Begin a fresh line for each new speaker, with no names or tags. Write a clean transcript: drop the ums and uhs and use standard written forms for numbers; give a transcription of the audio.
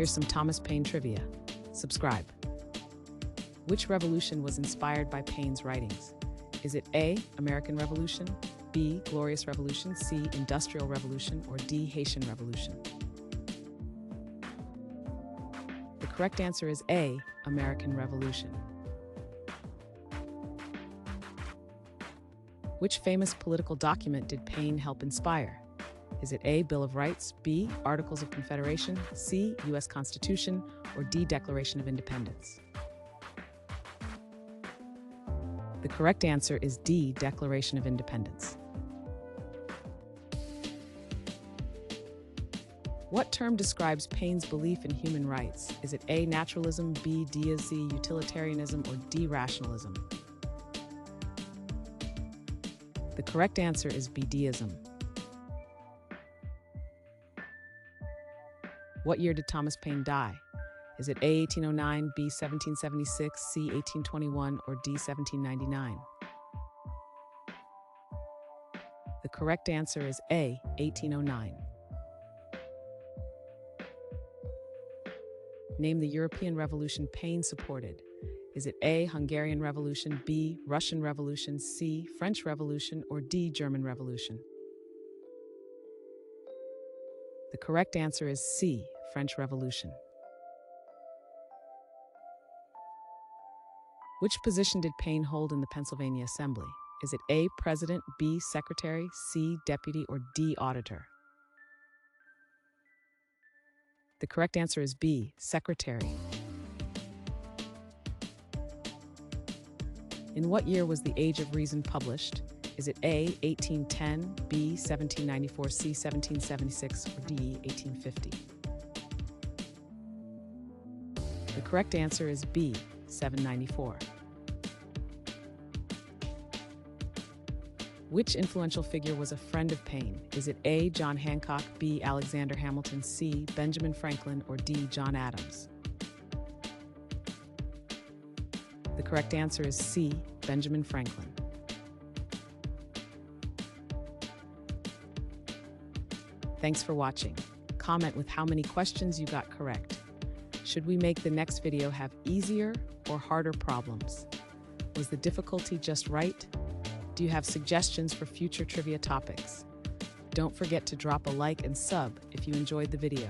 Here's some Thomas Paine trivia. Subscribe. Which revolution was inspired by Paine's writings? Is it A, American Revolution, B, Glorious Revolution, C, Industrial Revolution, or D, Haitian Revolution? The correct answer is A, American Revolution. Which famous political document did Paine help inspire? Is it A, Bill of Rights, B, Articles of Confederation, C, U.S. Constitution, or D, Declaration of Independence? The correct answer is D, Declaration of Independence. What term describes Paine's belief in human rights? Is it A, naturalism, B, deism, utilitarianism, or D, rationalism? The correct answer is B, deism. What year did Thomas Paine die? Is it A, 1809, B, 1776, C, 1821, or D, 1799? The correct answer is A, 1809. Name the European revolution Paine supported. Is it A, Hungarian Revolution, B, Russian Revolution, C, French Revolution, or D, German Revolution? The correct answer is C, French Revolution. Which position did Paine hold in the Pennsylvania Assembly? Is it A, President, B, Secretary, C, Deputy, or D, Auditor? The correct answer is B, Secretary. In what year was The Age of Reason published? Is it A, 1810, B, 1794, C, 1776, or D, 1850? The correct answer is B, 794. Which influential figure was a friend of Paine? Is it A, John Hancock, B, Alexander Hamilton, C, Benjamin Franklin, or D, John Adams? The correct answer is C, Benjamin Franklin. Thanks for watching. Comment with how many questions you got correct. Should we make the next video have easier or harder problems? Was the difficulty just right? Do you have suggestions for future trivia topics? Don't forget to drop a like and sub if you enjoyed the video.